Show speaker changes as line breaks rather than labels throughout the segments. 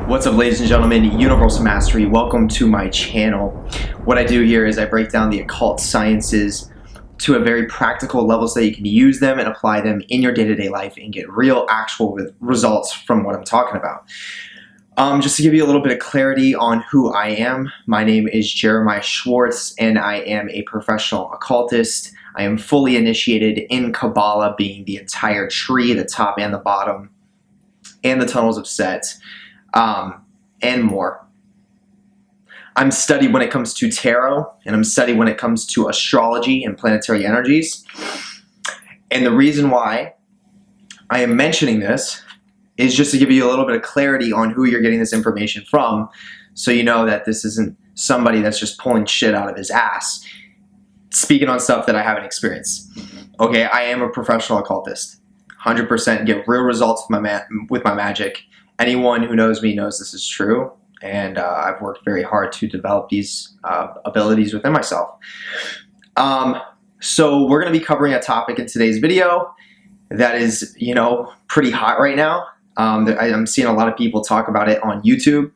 What's up, ladies and gentlemen, Universal Mastery, welcome to my channel. What I do here is I break down the occult sciences to a very practical level so that you can use them and apply them in your day-to-day life and get real actual results from what I'm talking about. Just to give you a little bit of clarity on who I am, my name is Jeremiah Schwartz and I am a professional occultist. I am fully initiated in Kabbalah, being the entire tree, the top and the bottom, and the tunnels of Set. And more. I'm studied when it comes to tarot, and I'm studied when it comes to astrology and planetary energies. And the reason why I am mentioning this is just to give you a little bit of clarity on who you're getting this information from, so you know that this isn't somebody that's just pulling shit out of his ass, speaking on stuff that I haven't experienced. Okay, I am a professional occultist. 100% get real results with my magic. Anyone who knows me knows this is true, and I've worked very hard to develop these abilities within myself. So we're going to be covering a topic in today's video that is, pretty hot right now. I'm seeing a lot of people talk about it on YouTube.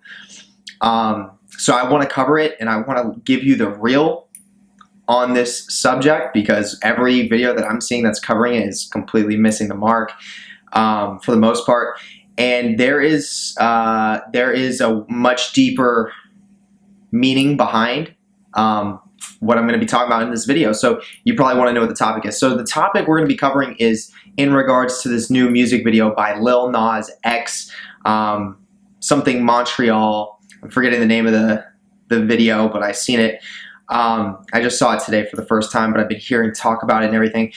So I want to cover it, and I want to give you the real on this subject, because every video that I'm seeing that's covering it is completely missing the mark for the most part. And there is a much deeper meaning behind what I'm going to be talking about in this video. So you probably want to know what the topic is. So the topic we're going to be covering is in regards to this new music video by Lil Nas X, something Montreal. I'm forgetting the name of the video, but I've seen it. I just saw it today for the first time, but I've been hearing talk about it and everything.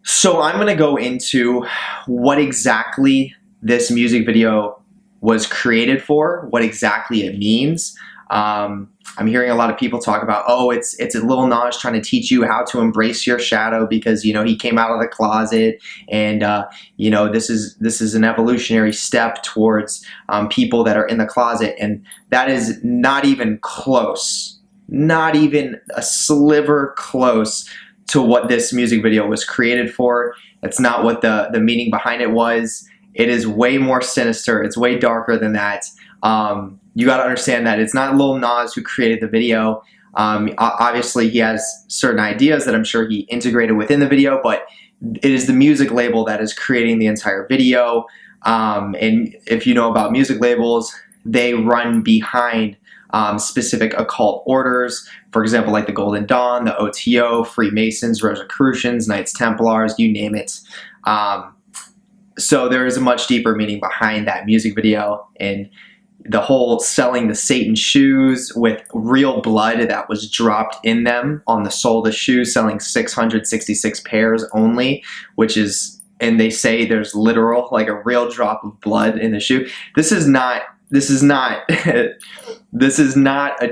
So I'm going to go into what exactly this music video was created for, what exactly it means. I'm hearing a lot of people talk about, oh, it's a Lil Nas trying to teach you how to embrace your shadow because, he came out of the closet, and, this is an evolutionary step towards people that are in the closet. And that is not even close, not even a sliver close to what this music video was created for. That's not what the meaning behind it was. It is way more sinister. It's way darker than that. You got to understand that it's not Lil Nas who created the video. Obviously, he has certain ideas that I'm sure he integrated within the video, but it is the music label that is creating the entire video. And if you know about music labels, they run behind specific occult orders. For example, like the Golden Dawn, the OTO, Freemasons, Rosicrucians, Knights Templars, you name it. So there is a much deeper meaning behind that music video, and the whole selling the Satan shoes with real blood that was dropped in them on the sole of the shoe, selling 666 pairs only, which is, and they say there's literal, like a real drop of blood in the shoe. This is not this is not a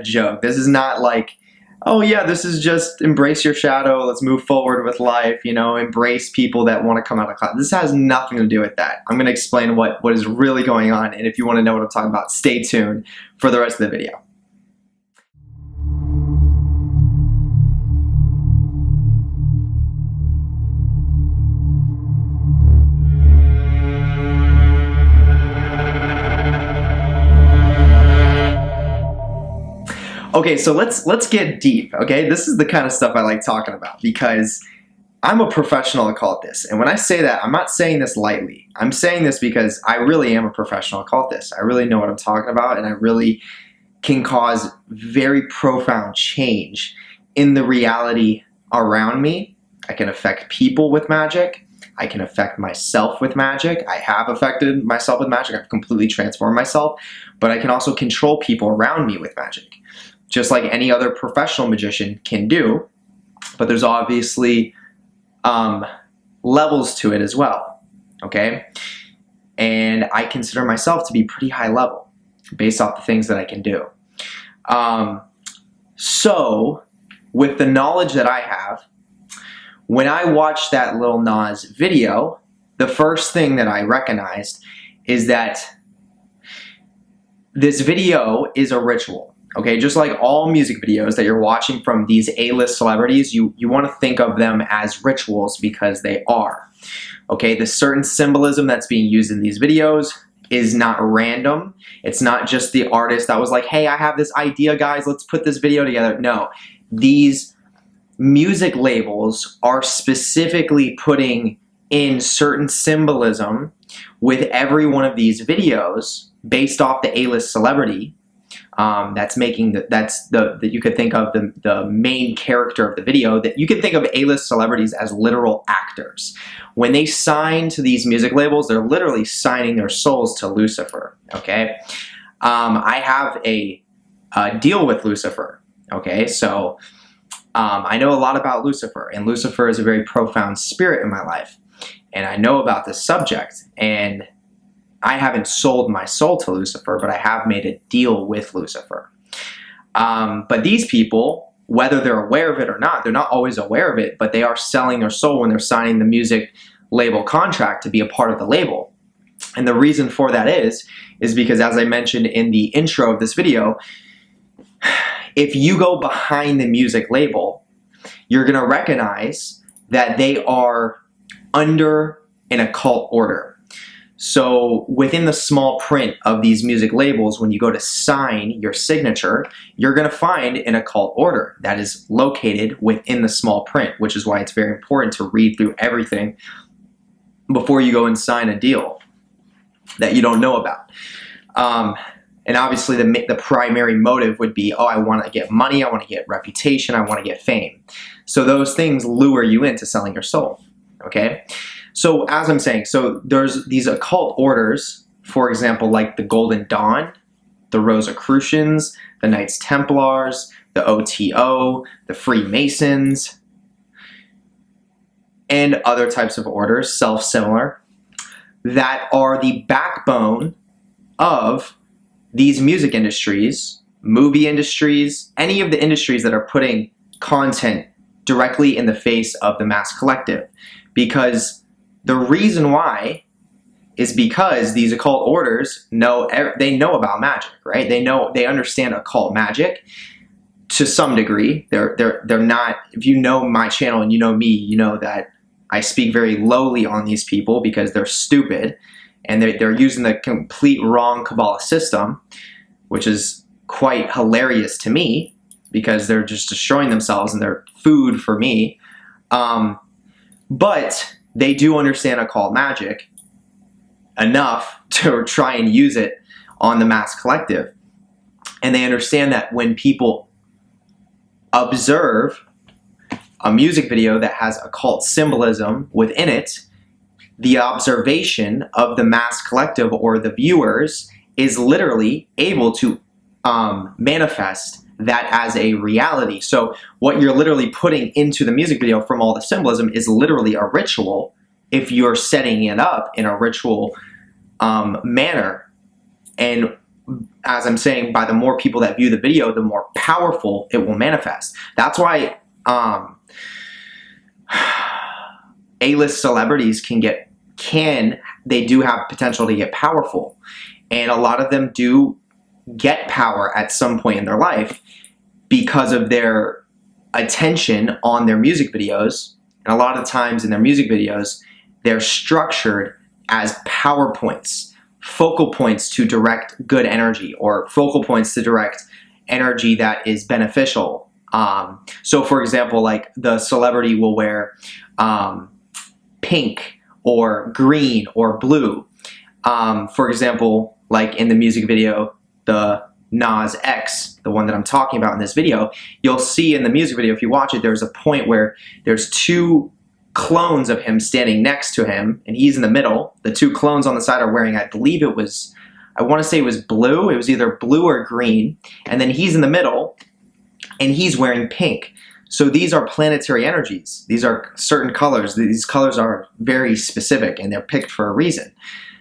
joke. This is not like, oh yeah, this is just embrace your shadow, let's move forward with life, embrace people that want to come out of closet. This has nothing to do with that. I'm going to explain what is really going on, and if you want to know what I'm talking about, stay tuned for the rest of the video. Okay, so let's get deep, okay? This is the kind of stuff I like talking about, because I'm a professional occultist. And when I say that, I'm not saying this lightly. I'm saying this because I really am a professional occultist. I really know what I'm talking about, and I really can cause very profound change in the reality around me. I can affect people with magic. I can affect myself with magic. I have affected myself with magic. I've completely transformed myself. But I can also control people around me with magic, just like any other professional magician can do. But there's obviously levels to it as well, okay? And I consider myself to be pretty high level based off the things that I can do. So with the knowledge that I have, when I watched that Lil Nas video, the first thing that I recognized is that this video is a ritual. Okay, just like all music videos that you're watching from these A-list celebrities, you want to think of them as rituals, because they are. Okay, the certain symbolism that's being used in these videos is not random. It's not just the artist that was like, hey, I have this idea, guys, let's put this video together. No, these music labels are specifically putting in certain symbolism with every one of these videos based off the A-list celebrity that's making that you could think of the main character of the video. That you can think of A-list celebrities as literal actors. When they sign to these music labels, they're literally signing their souls to Lucifer. Okay, I have a deal with Lucifer. Okay, so I know a lot about Lucifer, and Lucifer is a very profound spirit in my life, and I know about this subject, and I haven't sold my soul to Lucifer, but I have made a deal with Lucifer. But these people, whether they're aware of it or not, they're not always aware of it, but they are selling their soul when they're signing the music label contract to be a part of the label. And the reason for that is because, as I mentioned in the intro of this video, if you go behind the music label, you're going to recognize that they are under an occult order. So within the small print of these music labels, when you go to sign your signature, you're going to find an occult order that is located within the small print, which is why it's very important to read through everything before you go and sign a deal that you don't know about. And obviously the primary motive would be, oh, I want to get money, I want to get reputation, I want to get fame. So those things lure you into selling your soul, okay? So as I'm saying, so there's these occult orders, for example, like the Golden Dawn, the Rosicrucians, the Knights Templars, the OTO, the Freemasons, and other types of orders, self-similar, that are the backbone of these music industries, movie industries, any of the industries that are putting content directly in the face of the mass collective. Because the reason why is because these occult orders know about magic, right? They understand occult magic to some degree. They're not. If you know my channel and you know me, you know that I speak very lowly on these people because they're stupid and they're using the complete wrong Kabbalah system, which is quite hilarious to me because they're just destroying themselves and they're food for me. But they do understand occult magic enough to try and use it on the mass collective. And they understand that when people observe a music video that has occult symbolism within it, the observation of the mass collective or the viewers is literally able to manifest that as a reality. So what you're literally putting into the music video from all the symbolism is literally a ritual if you're setting it up in a ritual manner. And as I'm saying, by the more people that view the video, the more powerful it will manifest. That's why A-list celebrities they do have potential to get powerful. And a lot of them do get power at some point in their life because of their attention on their music videos. And a lot of times in their music videos, they're structured as PowerPoints, focal points to direct good energy or focal points to direct energy that is beneficial. So for example, like the celebrity will wear pink or green or blue. For example, like in the music video, the Nas X, the one that I'm talking about in this video, you'll see in the music video, if you watch it, there's a point where there's two clones of him standing next to him, and he's in the middle. The two clones on the side are wearing, I believe it was, I want to say it was blue. It was either blue or green. And then he's in the middle, and he's wearing pink. So these are planetary energies. These are certain colors. These colors are very specific, and they're picked for a reason.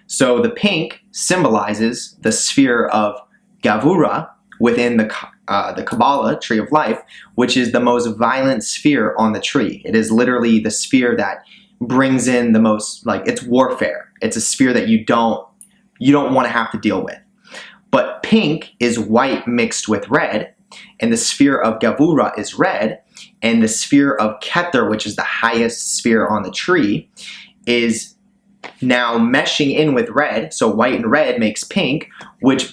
So the pink symbolizes the sphere of Gavura within the Kabbalah tree of life, which is the most violent sphere on the tree. It is literally the sphere that brings in the most, like, it's warfare. It's a sphere that you don't want to have to deal with. But pink is white mixed with red, and the sphere of Gavura is red, and the sphere of Keter, which is the highest sphere on the tree, is now meshing in with red, so white and red makes pink, which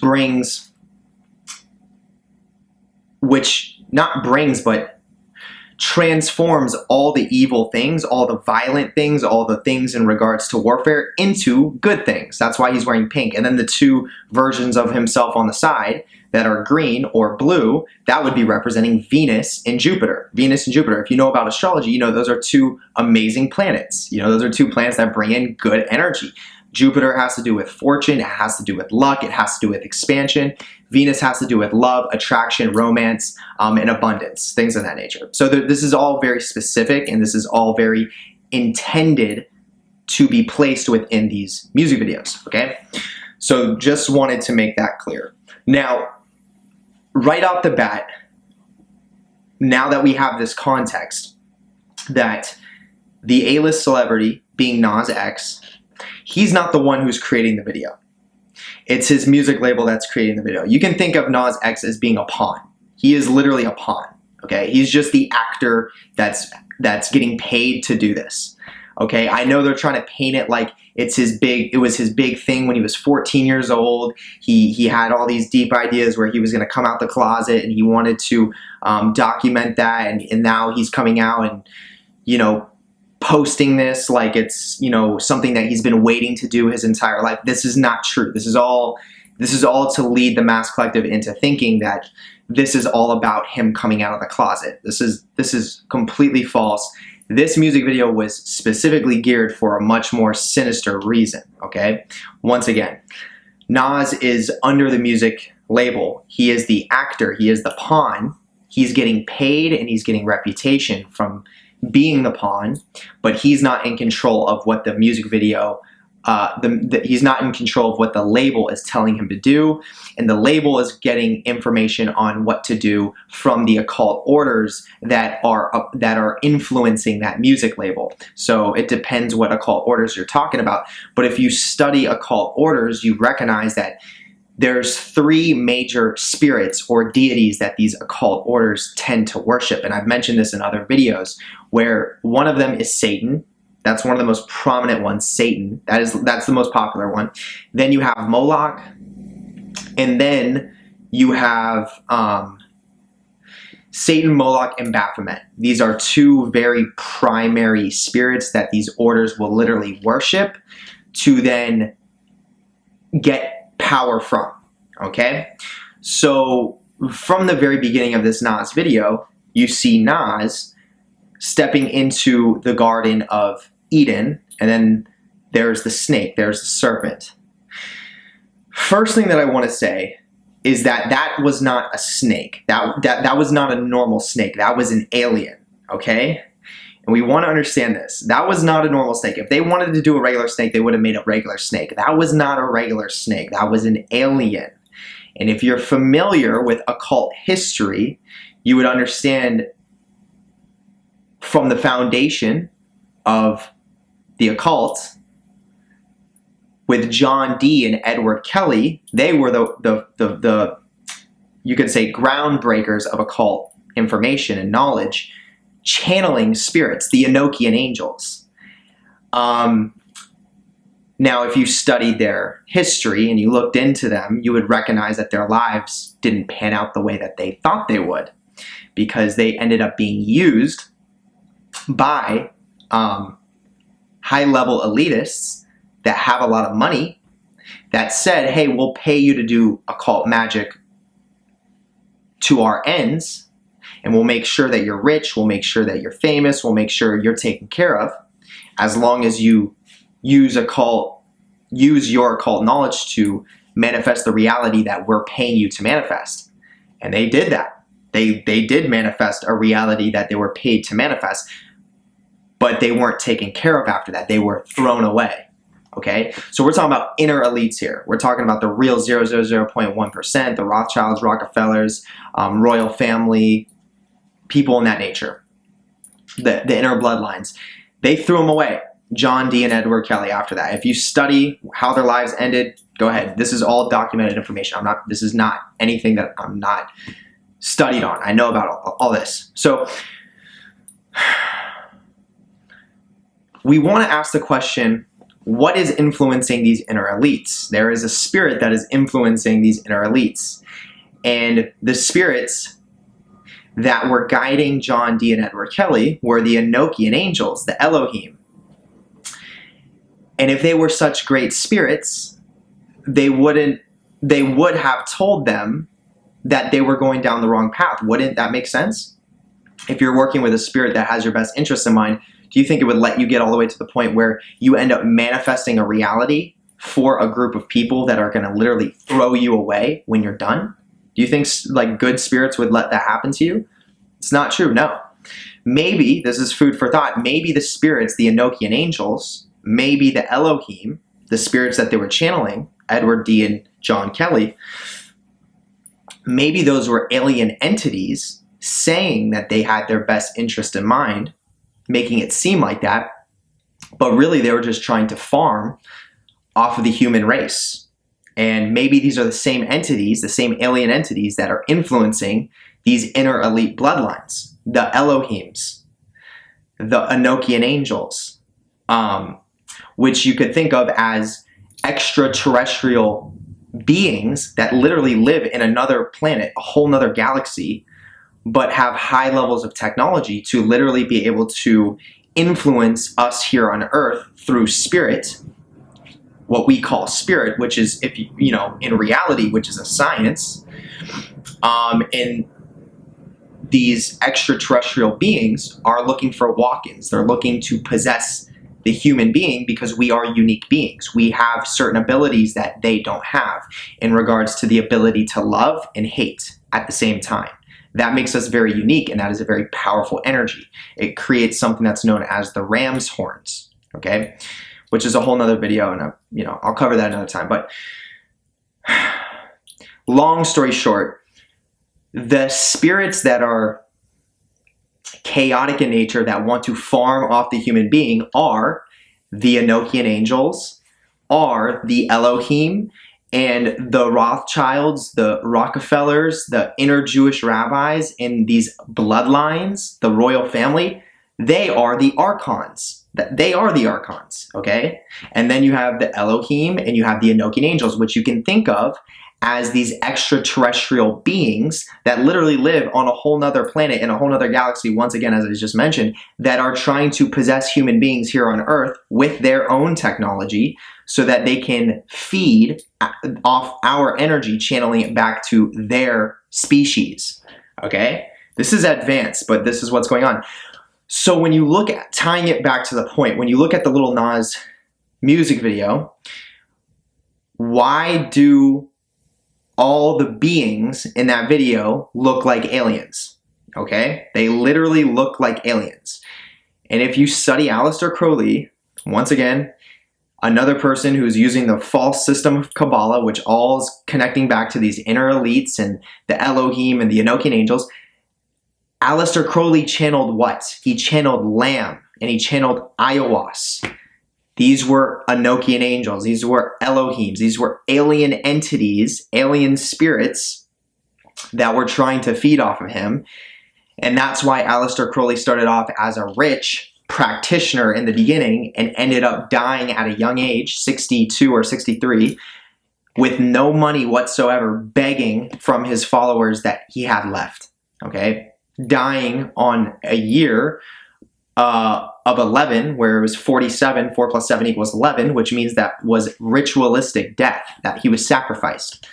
transforms all the evil things, all the violent things, all the things in regards to warfare into good things. That's why he's wearing pink. And then the two versions of himself on the side that are green or blue, that would be representing Venus and Jupiter. Venus and Jupiter, if you know about astrology, you know those are two amazing planets. You know, those are two planets that bring in good energy. Jupiter has to do with fortune, it has to do with luck, it has to do with expansion. Venus has to do with love, attraction, romance, and abundance, things of that nature. So this is all very specific, and this is all very intended to be placed within these music videos, okay? So just wanted to make that clear. Now, right off the bat, now that we have this context that the A-list celebrity, being Nas X, he's not the one who's creating the video. It's his music label that's creating the video. You can think of Nas X as being a pawn. He is literally a pawn, okay? He's just the actor that's getting paid to do this, okay? I know they're trying to paint it like it was his big thing when he was 14 years old. He had all these deep ideas where he was gonna come out the closet and he wanted to document that, and now he's coming out and, you know, posting this like it's, you know, something that he's been waiting to do his entire life. This is not true. This is all to lead the mass collective into thinking that this is all about him coming out of the closet. This is completely false. This music video was specifically geared for a much more sinister reason, okay? Once again, Nas is under the music label. He is the actor, he is the pawn. He's getting paid and he's getting reputation from being the pawn, but he's not in control of what the music video, he's not in control of what the label is telling him to do, and the label is getting information on what to do from the occult orders that are influencing that music label. So it depends what occult orders you're talking about, but if you study occult orders, you recognize that there's three major spirits or deities that these occult orders tend to worship. And I've mentioned this in other videos, where one of them is Satan. That's one of the most prominent ones, Satan. That's the most popular one. Then you have Moloch, and then you have Satan, Moloch, and Baphomet. These are two very primary spirits that these orders will literally worship to then get power from, okay? So from the very beginning of this Nas video, you see Nas stepping into the Garden of Eden, and then there's the snake, there's the serpent. First thing that I want to say is that was not a snake. That was not a normal snake. That was an alien, okay? And we want to understand this. That was not a normal snake. If they wanted to do a regular snake, they would have made a regular snake. That was not a regular snake. That was an alien. And if you're familiar with occult history, you would understand from the foundation of the occult with John Dee and Edward Kelly, they were the you could say groundbreakers of occult information and knowledge, channeling spirits, the Enochian angels. Now, if you studied their history and you looked into them, you would recognize that their lives didn't pan out the way that they thought they would, because they ended up being used by high-level elitists that have a lot of money that said, hey, we'll pay you to do occult magic to our ends, and we'll make sure that you're rich, we'll make sure that you're famous, we'll make sure you're taken care of, as long as you use your occult knowledge to manifest the reality that we're paying you to manifest. And they did that. They did manifest a reality that they were paid to manifest, but they weren't taken care of after that. They were thrown away. Okay, so we're talking about inner elites here. We're talking about the real 0.1%, the Rothschilds, Rockefellers, royal family, people in that nature, the inner bloodlines. They threw them away, John Dee and Edward Kelly, after that. If you study how their lives ended, go ahead. This is all documented information. This is not anything that I'm not studied on. I know about all this. So we want to ask the question, What is influencing these inner elites? There is a spirit that is influencing these inner elites. And the spirits that were guiding John Dee and Edward Kelly were the Enochian angels, the Elohim. And if they were such great spirits, they would have told them that they were going down the wrong path. Wouldn't that make sense? If you're working with a spirit that has your best interest in mind, do you think it would let you get all the way to the point where you end up manifesting a reality for a group of people that are going to literally throw you away when you're done? Do you think like good spirits would let that happen to you? It's not true, no. Maybe, this is food for thought, maybe the spirits, the Enochian angels, maybe the Elohim, the spirits that they were channeling, Edward Dee and John Kelly, maybe those were alien entities saying that they had their best interest in mind, making it seem like that, but really they were just trying to farm off of the human race. And maybe these are the same entities, the same alien entities that are influencing these inner elite bloodlines, the Elohims, the Enochian angels, which you could think of as extraterrestrial beings that literally live in another planet, a whole nother galaxy, but have high levels of technology to literally be able to influence us here on Earth through spirit, what we call spirit, which is, if you know, in reality, which is a science. And these extraterrestrial beings are looking for walk-ins. They're looking to possess the human being because we are unique beings. We have certain abilities that they don't have in regards to the ability to love and hate at the same time. That makes us very unique, and that is a very powerful energy. It creates something that's known as the ram's horns, okay? Which is a whole nother video, and I'll cover that another time. But long story short, the spirits that are chaotic in nature, that want to farm off the human being, are the Enochian angels, are the Elohim, and the Rothschilds, the Rockefellers, the inner Jewish rabbis in these bloodlines, the royal family. They are the archons. They are the archons, okay? And then you have the Elohim and you have the Enochian angels, which you can think of as these extraterrestrial beings that literally live on a whole nother planet in a whole nother galaxy, once again, as I just mentioned, that are trying to possess human beings here on Earth with their own technology so that they can feed off our energy, channeling it back to their species, okay? This is advanced, but this is what's going on. So when you look at, tying it back to the point, when you look at the Lil Nas music video, why do all the beings in that video look like aliens? Okay? They literally look like aliens. And if you study Aleister Crowley, once again, another person who's using the false system of Kabbalah, which all is connecting back to these inner elites and the Elohim and the Enochian angels, Aleister Crowley channeled what? He channeled Lamb and he channeled Ayahuasca. These were Enochian angels. These were Elohims. These were alien entities, alien spirits that were trying to feed off of him. And that's why Aleister Crowley started off as a rich practitioner in the beginning and ended up dying at a young age, 62 or 63, with no money whatsoever, begging from his followers that he had left, okay? Dying on a year of 11, where it was 47, 4 plus 7 equals 11, which means that was ritualistic death, that he was sacrificed.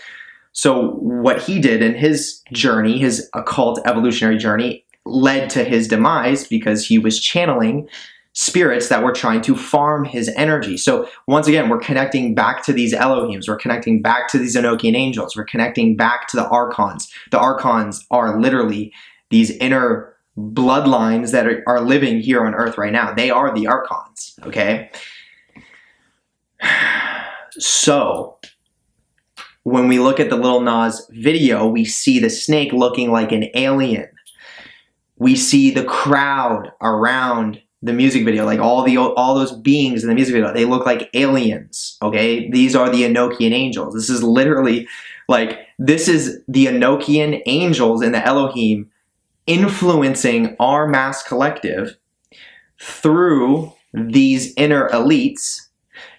So what he did in his journey, his occult evolutionary journey, led to his demise because he was channeling spirits that were trying to farm his energy. So once again, we're connecting back to these Elohims, we're connecting back to these Enochian angels, we're connecting back to the archons. The archons are literally these inner bloodlines that are living here on Earth right now. They are the archons, okay? So when we look at the Lil Nas video, we see the snake looking like an alien. We see the crowd around the music video, like all those beings in the music video, they look like aliens, okay? These are the Enochian angels. This is literally like, this is the Enochian angels and the Elohim influencing our mass collective through these inner elites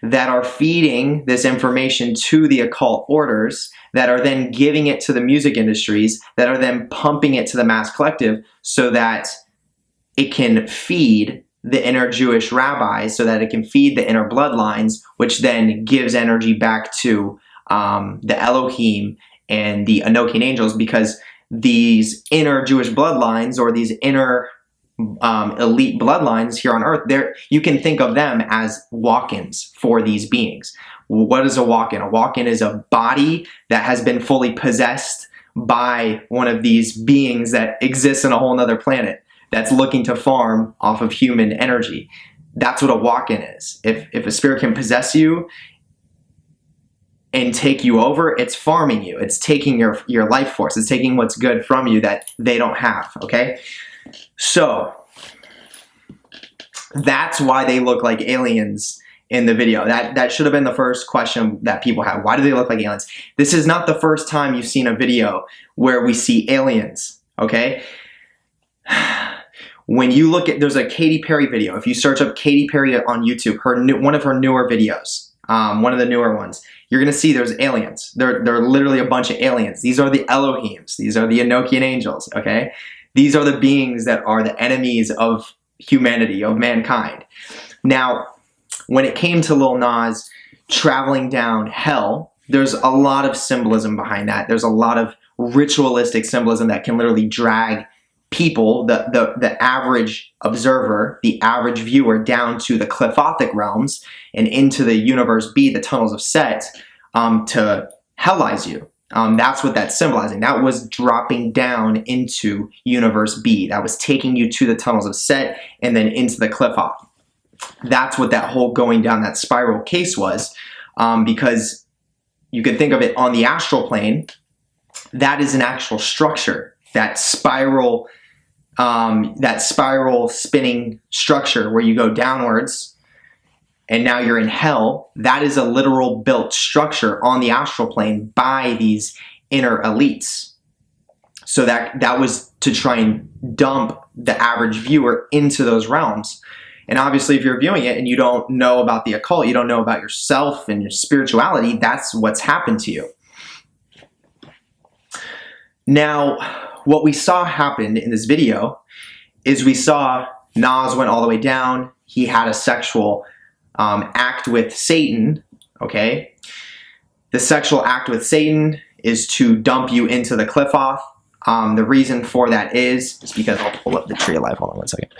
that are feeding this information to the occult orders, that are then giving it to the music industries, that are then pumping it to the mass collective so that it can feed the inner Jewish rabbis, so that it can feed the inner bloodlines, which then gives energy back to the Elohim and the Enochian angels, because these inner Jewish bloodlines, or these inner elite bloodlines here on earth, you can think of them as walk-ins for these beings. What is a walk-in? A walk-in is a body that has been fully possessed by one of these beings that exists in a whole nother planet, that's looking to farm off of human energy. That's what a walk-in is. If a spirit can possess you and take you over, it's farming you. It's taking your life force. It's taking what's good from you that they don't have, okay? So that's why they look like aliens in the video. That should have been the first question that people have. Why do they look like aliens? This is not the first time you've seen a video where we see aliens, okay? When you look at, there's a Katy Perry video. If you search up Katy Perry on YouTube, one of her newer videos, one of the newer ones, you're gonna see there's aliens. They're literally a bunch of aliens. These are the Elohims. These are the Enochian angels, okay? These are the beings that are the enemies of humanity, of mankind. Now, when it came to Lil Nas traveling down hell, there's a lot of symbolism behind that. There's a lot of ritualistic symbolism that can literally drag people, the average observer, the average viewer, down to the Clifothic realms and into the universe B, the tunnels of Set, to hellize you. That's what that's symbolizing. That was dropping down into universe B. That was taking you to the tunnels of Set and then into the Clifoth. That's what that whole going down that spiral case was, because you can think of it on the astral plane. That is an actual structure. That spiral spinning structure where you go downwards and now you're in hell, that is a literal built structure on the astral plane by these inner elites. So that was to try and dump the average viewer into those realms. And obviously, if you're viewing it and you don't know about the occult, you don't know about yourself and your spirituality, that's what's happened to you. Now, what we saw happen in this video is we saw Nas went all the way down. He had a sexual act with Satan, okay? The sexual act with Satan is to dump you into the Clifoth. The reason for that is because, I'll pull up the tree of life. Hold on 1 second.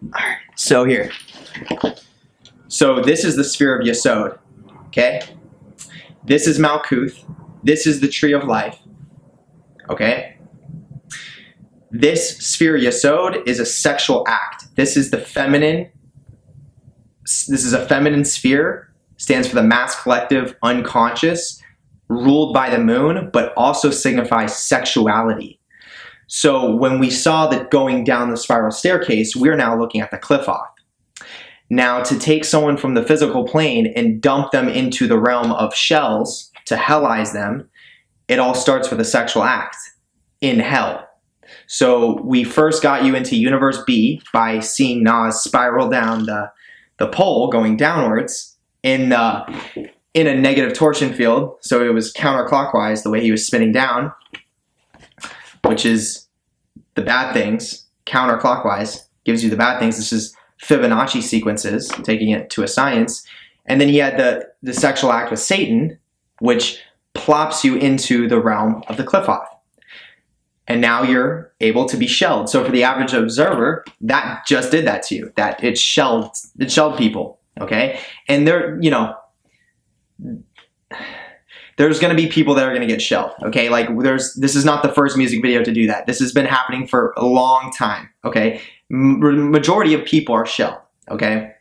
All right, so here. So this is the sphere of Yesod, okay? This is Malkuth. This is the tree of life, okay? This sphere Yesod is a sexual act. This is the feminine. This is a feminine sphere. Stands for the mass collective unconscious, ruled by the moon, but also signifies sexuality. So when we saw that going down the spiral staircase, we're now looking at the Clifoth. Now, to take someone from the physical plane and dump them into the realm of shells to hellize them, it all starts with a sexual act in hell. So we first got you into Universe B by seeing Nas spiral down the pole going downwards in a negative torsion field. So it was counterclockwise the way he was spinning down, which is the bad things. Counterclockwise gives you the bad things. This is Fibonacci sequences, taking it to a science. And then he had the sexual act with Satan, which plops you into the realm of the Clifoth. And now you're able to be shelled. So for the average observer, that just did that to you. That it shelled people, okay? And there's going to be people that are going to get shelled, okay? Like this is not the first music video to do that. This has been happening for a long time, okay? Majority of people are shelled, okay?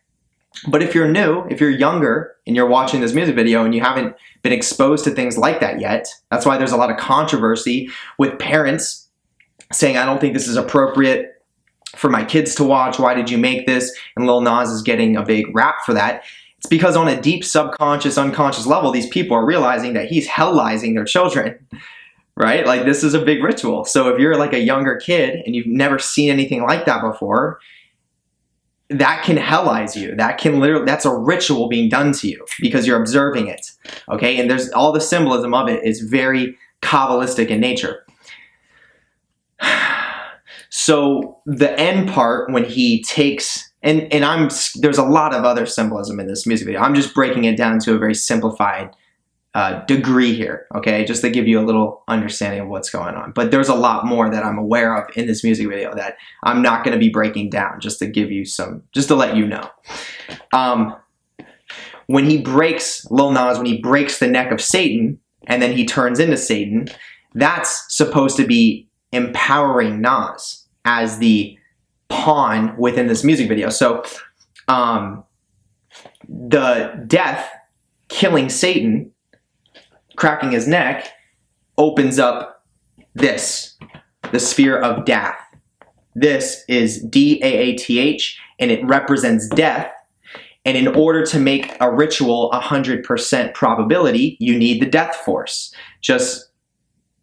But if you're new, if you're younger and you're watching this music video and you haven't been exposed to things like that yet, that's why there's a lot of controversy with parents saying, I don't think this is appropriate for my kids to watch. Why did you make this? And Lil Nas is getting a big rap for that. It's because on a deep subconscious, unconscious level, these people are realizing that he's hellizing their children, right? Like this is a big ritual. So if you're like a younger kid and you've never seen anything like that before, that can hellize you. That can literally, that's a ritual being done to you because you're observing it. Okay, and there's all the symbolism of it is very Kabbalistic in nature. So the end part when he takes, and there's a lot of other symbolism in this music video. I'm just breaking it down to a very simplified degree here, okay, just to give you a little understanding of what's going on. But there's a lot more that I'm aware of in this music video that I'm not going to be breaking down, just to give you some, just to let you know. When he breaks, Lil Nas, when he breaks the neck of Satan and then he turns into Satan, that's supposed to be empowering Nas as the pawn within this music video. So the death, killing Satan, cracking his neck, opens up this, the sphere of Dath. This is D-A-A-T-H, and it represents death. And in order to make a ritual 100% probability, you need the death force. Just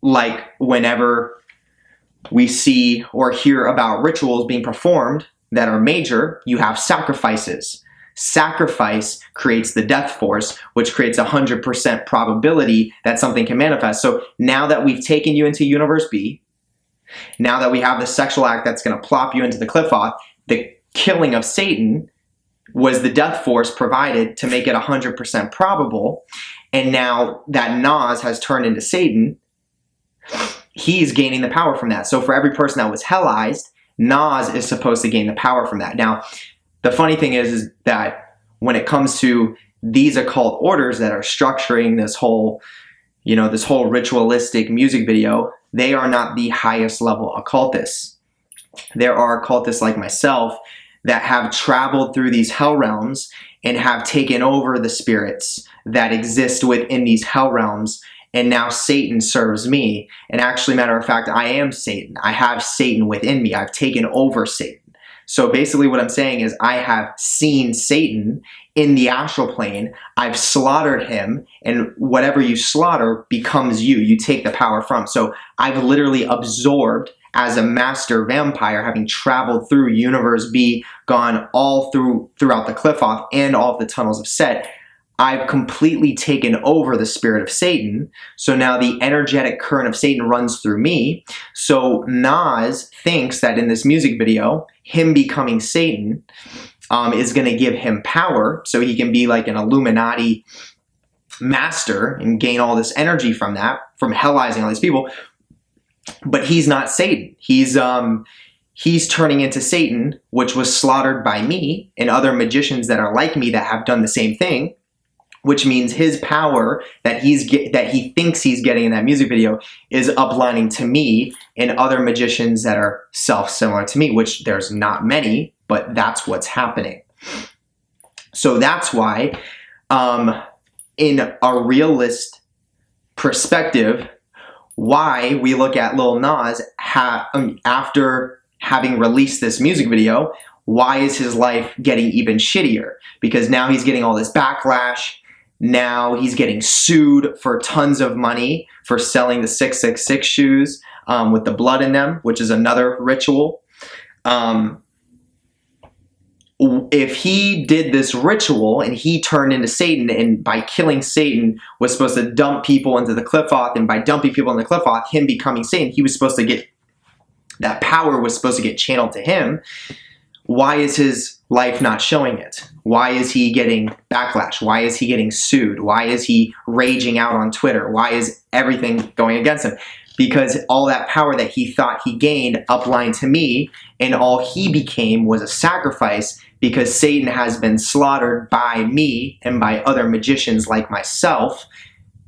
like whenever we see or hear about rituals being performed that are major, you have sacrifices. Sacrifice creates the death force, which creates 100% probability that something can manifest. So now that we've taken you into Universe B, now that we have the sexual act that's going to plop you into the cliff off, the killing of Satan was the death force provided to make it 100% probable. And now that Nas has turned into Satan, he's gaining the power from that. So for every person that was hellized, Nas is supposed to gain the power from that. Now, the funny thing is that when it comes to these occult orders that are structuring this whole, this whole ritualistic music video, they are not the highest level occultists. There are occultists like myself that have traveled through these hell realms and have taken over the spirits that exist within these hell realms, and now Satan serves me. And actually, matter of fact, I am Satan. I have Satan within me. I've taken over Satan. So basically what I'm saying is I have seen Satan in the astral plane. I've slaughtered him, and whatever you slaughter becomes you. You take the power from. So I've literally absorbed as a master vampire, having traveled through Universe B, gone all throughout the cliff off and all of the tunnels of Set. I've completely taken over the spirit of Satan. So now the energetic current of Satan runs through me. So Nas thinks that in this music video, him becoming Satan is going to give him power, so he can be like an Illuminati master and gain all this energy from that, from hellizing all these people. But he's not Satan. He's turning into Satan, which was slaughtered by me and other magicians that are like me that have done the same thing. Which means his power that he thinks he's getting in that music video is uplining to me and other magicians that are similar to me, which there's not many, but that's what's happening. So that's why, in a realist perspective, why we look at Lil Nas after having released this music video, why is his life getting even shittier? Because now he's getting all this backlash. Now he's getting sued for tons of money for selling the 666 shoes with the blood in them, which is another ritual. If he did this ritual and he turned into Satan, and by killing Satan was supposed to dump people into the cliff off, and by dumping people in the cliff off, him becoming Satan, he was supposed to get, that power was supposed to get channeled to him. Why is his life not showing it? Why is he getting backlash? Why is he getting sued? Why is he raging out on Twitter? Why is everything going against him? Because all that power that he thought he gained uplined to me, and all he became was a sacrifice, because Satan has been slaughtered by me and by other magicians like myself.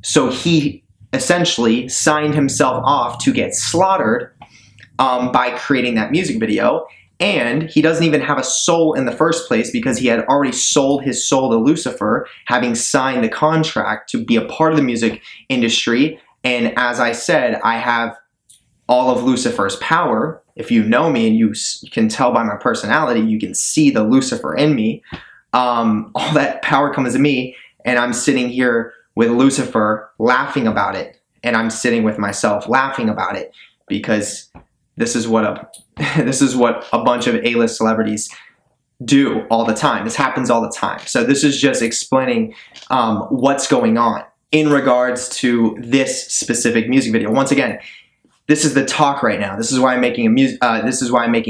So he essentially signed himself off to get slaughtered by creating that music video. And he doesn't even have a soul in the first place, because he had already sold his soul to Lucifer, having signed the contract to be a part of the music industry. And as I said, I have all of Lucifer's power. If you know me and you can tell by my personality, you can see the Lucifer in me. All that power comes to me, and I'm sitting here with Lucifer laughing about it. And I'm sitting with myself laughing about it, because this is what a bunch of A-list celebrities do all the time. This happens all the time. So this is just explaining what's going on in regards to this specific music video. Once again, this is the talk right now. This is why I'm making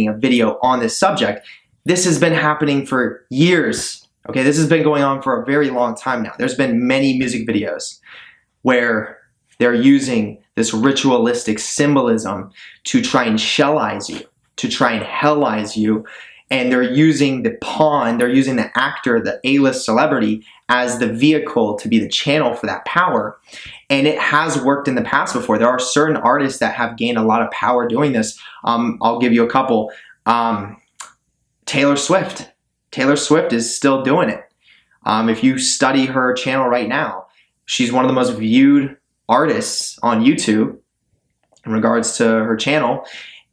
a video on this subject. This has been happening for years. Okay, this has been going on for a very long time now. There's been many music videos where they're using this ritualistic symbolism to try and shellize you, to try and hellize you, and they're using the pawn, they're using the actor, the A-list celebrity, as the vehicle to be the channel for that power. And it has worked in the past before. There are certain artists that have gained a lot of power doing this. I'll give you a couple. Taylor Swift. Taylor Swift is still doing it. If you study her channel right now, she's one of the most viewed artists on YouTube in regards to her channel.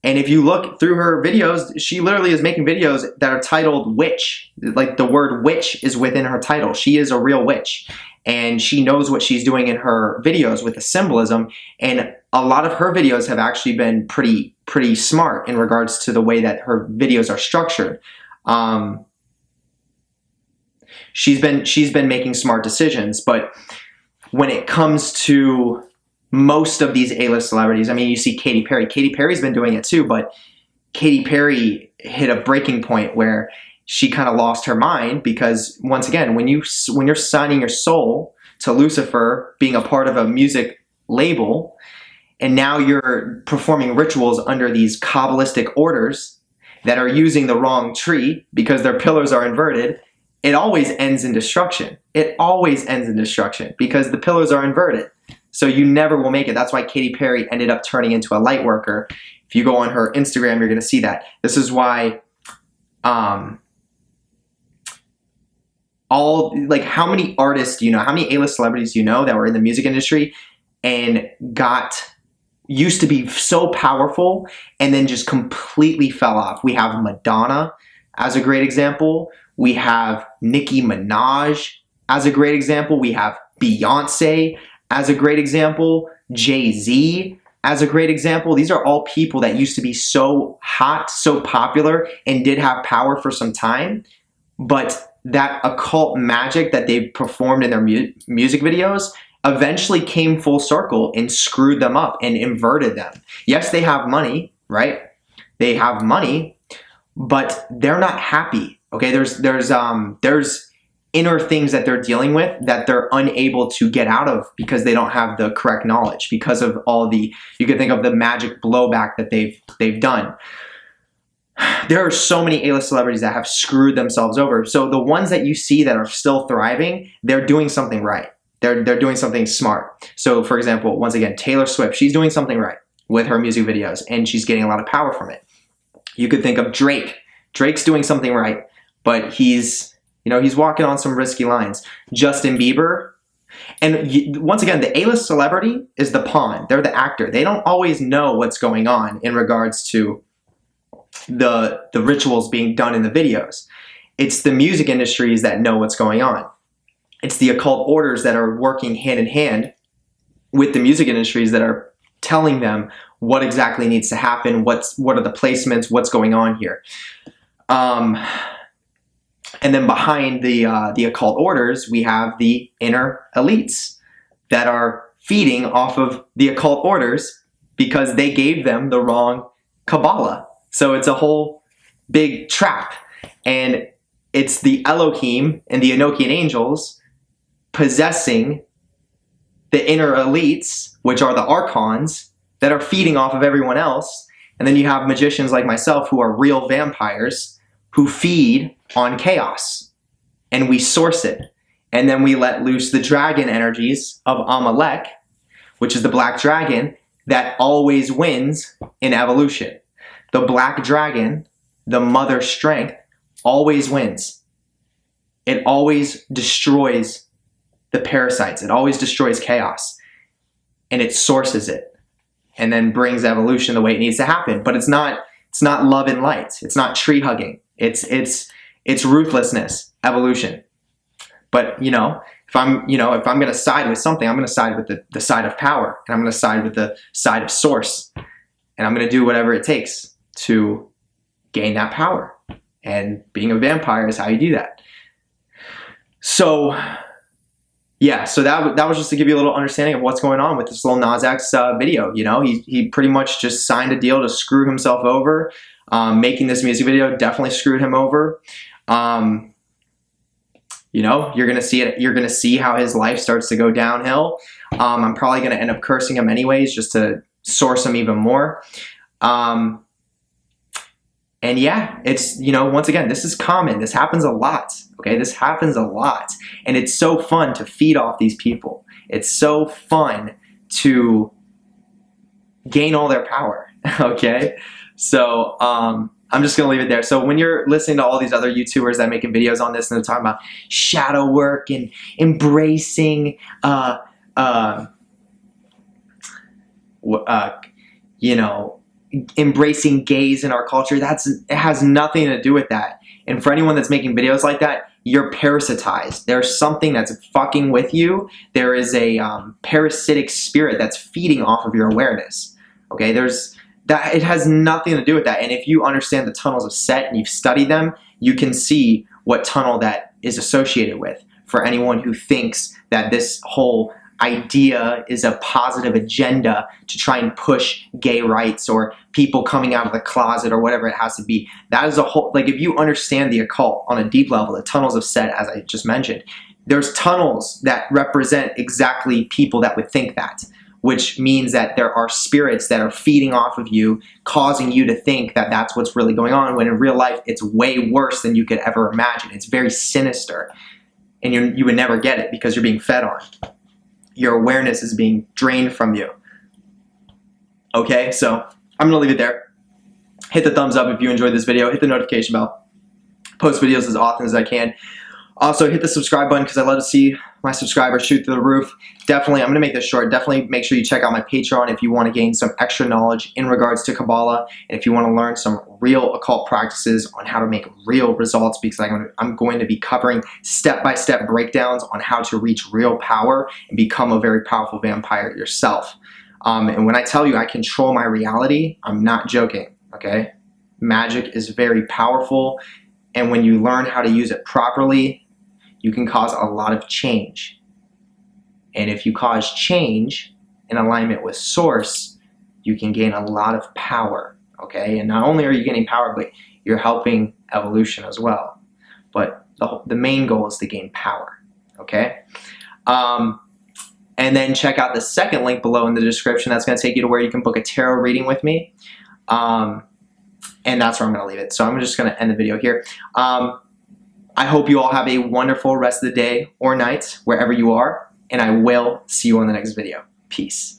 And if you look through her videos, she literally is making videos that are titled witch. Like the word witch is within her title. She is a real witch. And she knows what she's doing in her videos with the symbolism. And a lot of her videos have actually been pretty smart in regards to the way that her videos are structured. She's been making smart decisions, but when it comes to most of these A-list celebrities, I mean, you see Katy Perry. Katy Perry's been doing it too, but Katy Perry hit a breaking point where she kind of lost her mind because, once again, when you're signing your soul to Lucifer, being a part of a music label, and now you're performing rituals under these Kabbalistic orders that are using the wrong tree because their pillars are inverted, it always ends in destruction. It always ends in destruction because the pillars are inverted. So you never will make it. That's why Katy Perry ended up turning into a light worker. If you go on her Instagram, you're going to see that. This is why how many artists do you know? How many A-list celebrities do you know that were in the music industry and used to be so powerful and then just completely fell off? We have Madonna as a great example. We have Nicki Minaj as a great example. We have Beyonce as a great example. Jay-Z as a great example. These are all people that used to be so hot, so popular, and did have power for some time. But that occult magic that they performed in their music videos eventually came full circle and screwed them up and inverted them. Yes, they have money, right? They have money, but they're not happy. Okay, there's inner things that they're dealing with that they're unable to get out of because they don't have the correct knowledge, because of all the, you could think of the magic blowback that they've done. There are so many A-list celebrities that have screwed themselves over. So the ones that you see that are still thriving, they're doing something right. They're doing something smart. So for example, once again, Taylor Swift, she's doing something right with her music videos and she's getting a lot of power from it. You could think of Drake. Drake's doing something right, but he's walking on some risky lines. Justin Bieber. And once again, the A-list celebrity is the pawn. They're the actor. They don't always know what's going on in regards to the rituals being done in the videos. It's the music industries that know what's going on. It's the occult orders that are working hand in hand with the music industries that are telling them what exactly needs to happen, what are the placements, what's going on here. And then behind the occult orders, we have the inner elites that are feeding off of the occult orders because they gave them the wrong Kabbalah. So it's a whole big trap. And it's the Elohim and the Enochian angels possessing the inner elites, which are the archons, that are feeding off of everyone else. And then you have magicians like myself who are real vampires who feed on chaos. And we source it. And then we let loose the dragon energies of Amalek, which is the black dragon that always wins in evolution. The black dragon, the mother strength, always wins. It always destroys the parasites. It always destroys chaos. And it sources it. And then brings evolution the way it needs to happen. But it's not love and light. It's not tree hugging. It's ruthlessness, evolution. But if I'm going to side with something, I'm going to side with the side of power, and I'm going to side with the side of source, and I'm going to do whatever it takes to gain that power And being a vampire is how you do that. So yeah, so that was just to give you a little understanding of what's going on with this Lil Nas X video. You know, he pretty much just signed a deal to screw himself over. Making this music video definitely screwed him over. You know, you're gonna see it. You're gonna see how his life starts to go downhill. I'm probably gonna end up cursing him anyways, just to source him even more. And yeah, it's, you know, once again, this is common. This happens a lot. Okay, this happens a lot, and it's so fun to feed off these people. It's so fun to gain all their power. Okay, so I'm just gonna leave it there. So when you're listening to all these other YouTubers that are making videos on this and they're talking about shadow work and embracing, you know, embracing gays in our culture, it has nothing to do with that. And for anyone that's making videos like that, you're parasitized. There's something that's fucking with you. There is a parasitic spirit that's feeding off of your awareness. Okay, it has nothing to do with that. And if you understand the tunnels of Set and you've studied them, you can see what tunnel that is associated with. For anyone who thinks that this whole idea is a positive agenda to try and push gay rights or people coming out of the closet or whatever it has to be, that is a whole, like, if you understand the occult on a deep level, the tunnels of Set, as I just mentioned, there's tunnels that represent exactly people that would think that, which means that there are spirits that are feeding off of you, causing you to think that that's what's really going on, when in real life it's way worse than you could ever imagine. It's very sinister, and you would never get it because you're being fed on. Your awareness is being drained from you. Okay, so I'm gonna leave it there. Hit the thumbs up if you enjoyed this video. Hit the notification bell. Post videos as often as I can. Also, hit the subscribe button because I love to see my subscribers shoot through the roof. Definitely, I'm going to make this short. Definitely make sure you check out my Patreon if you want to gain some extra knowledge in regards to Kabbalah, and if you want to learn some real occult practices on how to make real results, because I'm going to be covering step-by-step breakdowns on how to reach real power and become a very powerful vampire yourself. And when I tell you I control my reality, I'm not joking, okay? Magic is very powerful, and when you learn how to use it properly, you can cause a lot of change. And if you cause change in alignment with Source, you can gain a lot of power, okay? And not only are you gaining power, but you're helping evolution as well. But the main goal is to gain power, okay? And then check out the second link below in the description. That's going to take you to where you can book a tarot reading with me. And that's where I'm going to leave it. So I'm just going to end the video here. I hope you all have a wonderful rest of the day or night, wherever you are, and I will see you on the next video. Peace.